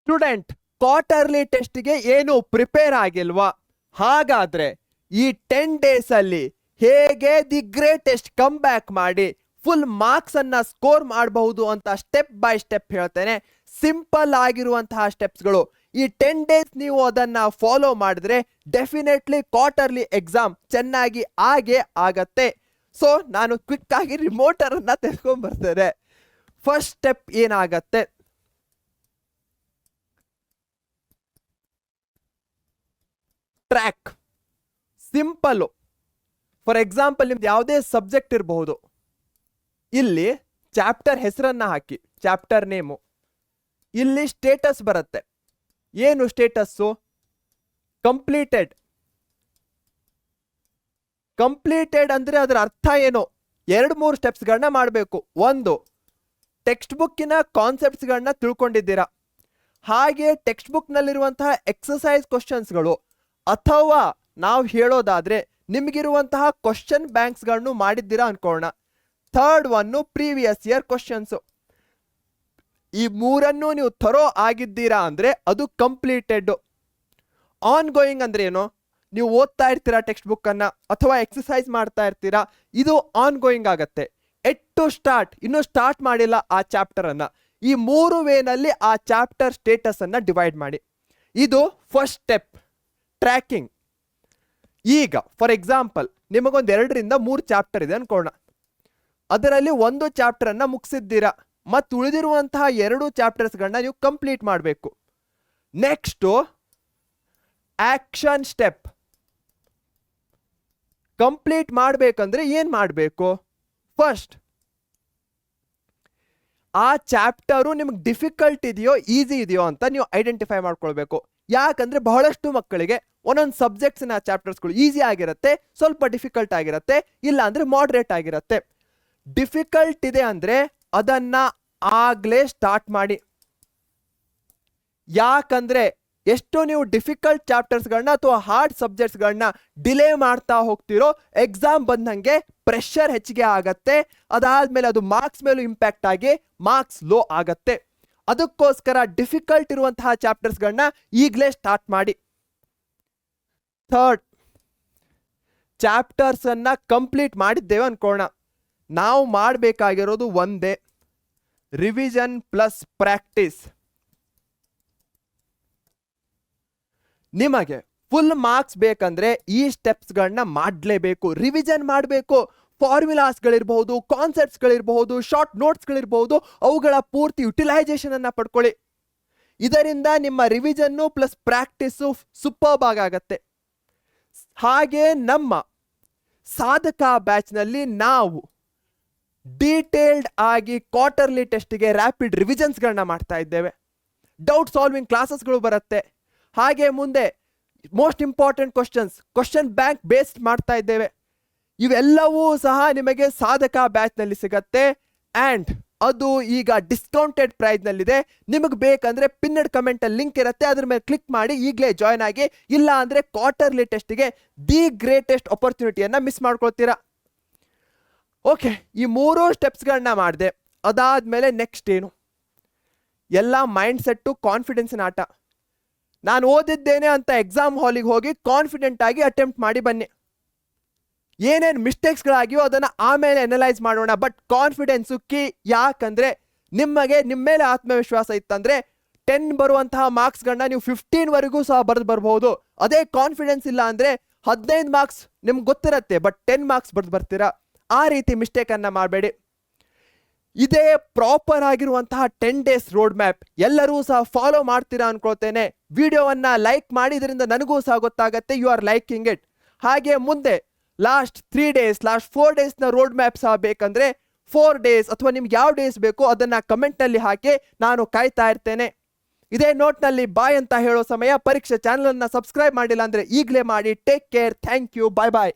Student quarterly ಟೆಸ್ಟ್ಗೆ ಏನು prepare ಆಗಿಲ್ವಾ? ಹಾಗಾದ್ರೆ ಈ 10 ಡೇಸ್ ಅಲ್ಲಿ ಹೇಗೆ ದಿ ಗ್ರೇಟೆಸ್ಟ್ ಕಮ್ ಬ್ಯಾಕ್ ಮಾಡಿ ಫುಲ್ ಮಾರ್ಕ್ಸ್ ಅನ್ನ ಸ್ಕೋರ್ ಮಾಡಬಹುದು ಅಂತ ಸ್ಟೆಪ್ ಬೈ ಸ್ಟೆಪ್ ಹೇಳ್ತೇನೆ. ಸಿಂಪಲ್ ಆಗಿರುವಂತಹ ಸ್ಟೆಪ್ಸ್ಗಳು. ಈ 10 ಡೇಸ್ ನೀವು ಅದನ್ನ ಫಾಲೋ ಮಾಡಿದ್ರೆ ಡೆಫಿನೆಟ್ಲಿ ಕ್ವಾರ್ಟರ್ಲಿ ಎಕ್ಸಾಮ್ ಚೆನ್ನಾಗಿ ಆಗತ್ತೆ. ಸೊ ನಾನು ಕ್ವಿಕ್ ಆಗಿ ರಿಮೋಟರ್ ಅನ್ನ ತೆಗೆದುಕೊಂಡು ಬರ್ತೇನೆ. ಫಸ್ಟ್ ಸ್ಟೆಪ್ ಏನಾಗತ್ತೆ, ಟ್ರ್ಯಾಕ್. ಸಿಂಪಲ್. ಫಾರ್ ಎಕ್ಸಾಂಪಲ್ ನಿಮ್ದು ಯಾವುದೇ ಸಬ್ಜೆಕ್ಟ್ ಇರಬಹುದು, ಇಲ್ಲಿ ಚಾಪ್ಟರ್ ಹೆಸರನ್ನ ಹಾಕಿ, ಚಾಪ್ಟರ್ ನೇಮು, ಇಲ್ಲಿ ಸ್ಟೇಟಸ್ ಬರುತ್ತೆ. ಏನು ಸ್ಟೇಟಸ್ಸು? ಕಂಪ್ಲೀಟೆಡ್. ಕಂಪ್ಲೀಟೆಡ್ ಅಂದ್ರೆ ಅದರ ಅರ್ಥ ಏನು? 2-3 ಸ್ಟೆಪ್ಸ್ಗಳನ್ನ ಮಾಡಬೇಕು. ಒಂದು, ಟೆಕ್ಸ್ಟ್ ಬುಕ್ಕಿನ ಕಾನ್ಸೆಪ್ಟ್ಸ್ಗಳನ್ನ ತಿಳ್ಕೊಂಡಿದ್ದೀರಾ, ಹಾಗೆ ಟೆಕ್ಸ್ಟ್ ಬುಕ್ನಲ್ಲಿರುವಂತಹ ಎಕ್ಸಸೈಸ್ ಕ್ವಶನ್ಸ್ಗಳು, ಅಥವಾ ನಾವು ಹೇಳೋದಾದ್ರೆ ನಿಮಗಿರುವಂತಹ ಕ್ವಶನ್ ಬ್ಯಾಂಕ್ಸ್ಗಳನ್ನು ಮಾಡಿದ್ದೀರಾ ಅನ್ಕೋಣ. ಥರ್ಡ್ ಒನ್ನು ಪ್ರೀವಿಯಸ್ ಇಯರ್ ಕ್ವಶನ್ಸು. ಈ ಮೂರನ್ನು ನೀವು ಥರೋ ಆಗಿದ್ದೀರಾ ಅಂದ್ರೆ ಅದು ಕಂಪ್ಲೀಟೆಡ್. ಆನ್ ಗೋಯಿಂಗ್ ಅಂದ್ರೆ ಏನು? ನೀವು ಓದ್ತಾ ಇರ್ತೀರಾ ಟೆಕ್ಸ್ಟ್ ಬುಕ್ ಅನ್ನ ಅಥವಾ ಎಕ್ಸಸೈಸ್ ಮಾಡ್ತಾ ಇರ್ತೀರಾ, ಇದು ಆನ್ ಗೋಯಿಂಗ್ ಆಗತ್ತೆ. ಎಟ್ ಟು ಸ್ಟಾರ್ಟ್, ಇನ್ನು ಸ್ಟಾರ್ಟ್ ಮಾಡಿಲ್ಲ ಆ ಚಾಪ್ಟರ್ ಅನ್ನ. ಈ 3 ವೇನಲ್ಲಿ ಆ ಚಾಪ್ಟರ್ ಸ್ಟೇಟಸ್ ಅನ್ನ ಡಿವೈಡ್ ಮಾಡಿ. ಇದು ಫಸ್ಟ್ ಸ್ಟೆಪ್, ಟ್ರ್ಯಾಕಿಂಗ್. ಈಗ ಫಾರ್ ಎಕ್ಸಾಂಪಲ್ ನಿಮಗೊಂದು 2-3 ಚಾಪ್ಟರ್ ಇದೆ ಅನ್ಕೋಣ. ಅದರಲ್ಲಿ ಒಂದು ಚಾಪ್ಟರ್ ಅನ್ನ ಮುಗಿಸಿದ್ದೀರಾ, ಮತ್ತು ಉಳಿದಿರುವಂತಹ 2 ಚಾಪ್ಟರ್ಸ್ಗಳನ್ನ ನೀವು ಕಂಪ್ಲೀಟ್ ಮಾಡಬೇಕು. Next action step. ಕಂಪ್ಲೀಟ್ ಮಾಡಬೇಕಂದ್ರೆ ಏನ್ ಮಾಡಬೇಕು? ಫಸ್ಟ್ ಆ ಚಾಪ್ಟರು ನಿಮ್ಗೆ ಡಿಫಿಕಲ್ಟ್ ಇದೆಯೋ ಈಸಿ ಇದೆಯೋ ಅಂತ ನೀವು ಐಡೆಂಟಿಫೈ ಮಾಡ್ಕೊಳ್ಬೇಕು. ಯಾಕಂದ್ರೆ ಬಹಳಷ್ಟು ಮಕ್ಕಳಿಗೆ ಒಂದೊಂದು ಸಬ್ಜೆಕ್ಟ್ಸ್ನ ಚಾಪ್ಟರ್ಸ್ಗಳು ಈಸಿ ಆಗಿರುತ್ತೆ, ಸ್ವಲ್ಪ ಡಿಫಿಕಲ್ಟ್ ಆಗಿರುತ್ತೆ, ಇಲ್ಲ ಅಂದ್ರೆ ಮಾಡ್ರೇಟ್ ಆಗಿರುತ್ತೆ. ಡಿಫಿಕಲ್ಟ್ ಇದೆ ಅಂದ್ರೆ ಅದನ್ನ ಆಗ್ಲೇ ಸ್ಟಾರ್ಟ್ ಮಾಡಿ. ಯಾಕಂದ್ರೆ ಎಷ್ಟು ನೀವು ಡಿಫಿಕಲ್ಟ್ ಚಾಪ್ಟರ್ಸ್ಗಳನ್ನ ಅಥವಾ ಹಾರ್ಡ್ ಸಬ್ಜೆಕ್ಟ್ಸ್ಗಳನ್ನ ಡಿಲೇ ಮಾಡ್ತಾ ಹೋಗ್ತಿರೋ, ಎಕ್ಸಾಮ್ ಬಂದಂಗೆ ಪ್ರೆಷರ್ ಹೆಚ್ಚಿಗೆ ಆಗತ್ತೆ. ಅದಾದ್ಮೇಲೆ ಅದು ಮಾರ್ಕ್ಸ್ ಮೇಲೂ ಇಂಪ್ಯಾಕ್ಟ್ ಆಗಿ ಮಾರ್ಕ್ಸ್ ಲೋ ಆಗತ್ತೆ. ಅದಕ್ಕೋಸ್ಕರ ಡಿಫಿಕಲ್ಟ್ ಇರುವಂತಹ ಚಾಪ್ಟರ್ಸ್ಗಳನ್ನ ಈಗಲೇ ಸ್ಟಾರ್ಟ್ ಮಾಡಿ. ಥರ್ಡ್, ಚಾಪ್ಟರ್ಸ್ ಅನ್ನ ಕಂಪ್ಲೀಟ್ ಮಾಡಿದ್ದೇವೆ ಅನ್ಕೋಣ. ನಾವು ಮಾಡಬೇಕಾಗಿರೋದು ಒಂದೇ, ರಿವಿಷನ್ ಪ್ಲಸ್ ಪ್ರಾಕ್ಟೀಸ್. ನಿಮಗೆ ಫುಲ್ ಮಾರ್ಕ್ಸ್ ಬೇಕಂದ್ರೆ ಈ ಸ್ಟೆಪ್ಸ್ಗಳನ್ನ ಮಾಡಲೇಬೇಕು. ರಿವಿಷನ್ ಮಾಡಬೇಕು. ಫಾರ್ಮುಲಾಸ್ಗಳಿರ್ಬಹುದು, ಕಾನ್ಸೆಪ್ಟ್ಸ್ಗಳಿರ್ಬಹುದು, ಶಾರ್ಟ್ ನೋಟ್ಸ್ಗಳಿರ್ಬಹುದು, ಅವುಗಳ ಪೂರ್ತಿ ಯುಟಿಲೈಸೇಷನ್ ಅನ್ನ ಪಡ್ಕೊಳ್ಳಿ. ಇದರಿಂದ ನಿಮ್ಮ ರಿವಿಷನ್ನು ಪ್ಲಸ್ ಪ್ರಾಕ್ಟೀಸು ಸೂಪರ್ಬ್ ಆಗತ್ತೆ. ಹಾಗೆ ನಮ್ಮ ಸಾಧಕ ಬ್ಯಾಚ್ನಲ್ಲಿ ನಾವು ಡೀಟೇಲ್ಡ್ ಆಗಿ ಕ್ವಾರ್ಟರ್ಲಿ ಟೆಸ್ಟ್ಗೆ ರ್ಯಾಪಿಡ್ ರಿವಿಷನ್ಸ್ಗಳನ್ನ ಮಾಡ್ತಾ ಇದ್ದೇವೆ. ಡೌಟ್ ಸಾಲ್ವಿಂಗ್ ಕ್ಲಾಸಸ್ಗಳು ಬರುತ್ತೆ. ಹಾಗೆ ಮುಂದೆ most important question bank based ಮಾಡ್ತಾ ಇದ್ದೇವೆ. ಇವೆಲ್ಲವೂ ಸಹ ನಿಮಗೆ ಸಾಧಕ ಬ್ಯಾಚ್ನಲ್ಲಿ ಸಿಗತ್ತೆ. ಆ್ಯಂಡ್ ಅದು ಈಗ ಡಿಸ್ಕೌಂಟೆಡ್ ಪ್ರೈಸ್ನಲ್ಲಿದೆ. ನಿಮಗೆ ಬೇಕಂದ್ರೆ ಪಿನ್ನಡ್ ಕಮೆಂಟಲ್ಲಿ ಲಿಂಕ್ ಇರುತ್ತೆ, ಅದ್ರ ಮೇಲೆ ಕ್ಲಿಕ್ ಮಾಡಿ ಈಗಲೇ ಜಾಯ್ನ್ ಆಗಿ. ಇಲ್ಲ ಅಂದರೆ ಕ್ವಾರ್ಟರ್ಲಿ ಟೆಸ್ಟ್ಗೆ ದಿ ಗ್ರೇಟೆಸ್ಟ್ ಆಪರ್ಚುನಿಟಿಯನ್ನು ಮಿಸ್ ಮಾಡ್ಕೊಳ್ತೀರಾ. ಓಕೆ, ಈ 3 ಸ್ಟೆಪ್ಸ್ಗಳನ್ನ ಮಾಡಿದೆ. ಅದಾದಮೇಲೆ ನೆಕ್ಸ್ಟ್ ಏನು? ಎಲ್ಲ ಮೈಂಡ್ ಸೆಟ್ಟು, ಕಾನ್ಫಿಡೆನ್ಸಿನ ಆಟ. ನಾನು ಓದಿದ್ದೇನೆ ಅಂತ ಎಕ್ಸಾಮ್ ಹಾಲಿಗೆ ಹೋಗಿ ಕಾನ್ಫಿಡೆಂಟ್ ಆಗಿ ಅಟೆಂಪ್ಟ್ ಮಾಡಿ ಬನ್ನಿ. ಏನೇನು ಮಿಸ್ಟೇಕ್ಸ್ಗಳಾಗಿಯೋ ಅದನ್ನು ಆಮೇಲೆ ಅನಲೈಸ್ ಮಾಡೋಣ. But confidence key. ಯಾಕಂದರೆ ನಿಮಗೆ ನಿಮ್ಮ ಮೇಲೆ ಆತ್ಮವಿಶ್ವಾಸ ಇತ್ತಂದರೆ 10 ಬರುವಂತಹ ಮಾರ್ಕ್ಸ್ಗಳನ್ನ ನೀವು 15ವರೆಗೂ ಸಹ ಬರೆದು ಬರ್ಬೋದು. ಅದೇ ಕಾನ್ಫಿಡೆನ್ಸ್ ಇಲ್ಲ ಅಂದರೆ 15 ಮಾರ್ಕ್ಸ್ ನಿಮ್ಗೆ ಗೊತ್ತಿರತ್ತೆ, ಬಟ್ 10 ಮಾರ್ಕ್ಸ್ ಬರೆದು ಬರ್ತೀರಾ. ಆ ರೀತಿ ಮಿಸ್ಟೇಕನ್ನು ಮಾಡಬೇಡಿ. ಇದೇ ಪ್ರಾಪರ್ ಆಗಿರುವಂತಹ 10 ಡೇಸ್ ರೋಡ್ ಮ್ಯಾಪ್. ಎಲ್ಲರೂ ಸಹ ಫಾಲೋ ಮಾಡ್ತೀರಾ ಅನ್ಕೊಳ್ತೇನೆ. ವಿಡಿಯೋವನ್ನ ಲೈಕ್ ಮಾಡಿ, ಇದರಿಂದ ನನಗೂ ಸಹ ಗೊತ್ತಾಗತ್ತೆ ಯು ಆರ್ ಲೈಕಿಂಗ್ ಇಟ್. ಹಾಗೆ ಮುಂದೆ ಲಾಸ್ಟ್ 3 ಡೇಸ್, ಲಾಸ್ಟ್ 4 ಡೇಸ್ನ ರೋಡ್ ಮ್ಯಾಪ್ ಸಹ ಬೇಕಂದ್ರೆ 4 ಡೇಸ್ ಅಥವಾ ನಿಮ್ಗೆ ಯಾವ ಡೇಸ್ ಬೇಕೋ ಅದನ್ನ ಕಮೆಂಟ್ನಲ್ಲಿ ಹಾಕಿ, ನಾನು ಕಾಯ್ತಾ ಇರ್ತೇನೆ. ಇದೇ ನೋಟ್ನಲ್ಲಿ ಬಾಯ್ ಅಂತ ಹೇಳೋ ಸಮಯ. ಪರೀಕ್ಷೆ ಚಾನಲ್ ಅನ್ನ ಸಬ್ಸ್ಕ್ರೈಬ್ ಮಾಡಿಲ್ಲ ಅಂದ್ರೆ ಈಗಲೇ ಮಾಡಿ. Take care. Thank you. Bye bye.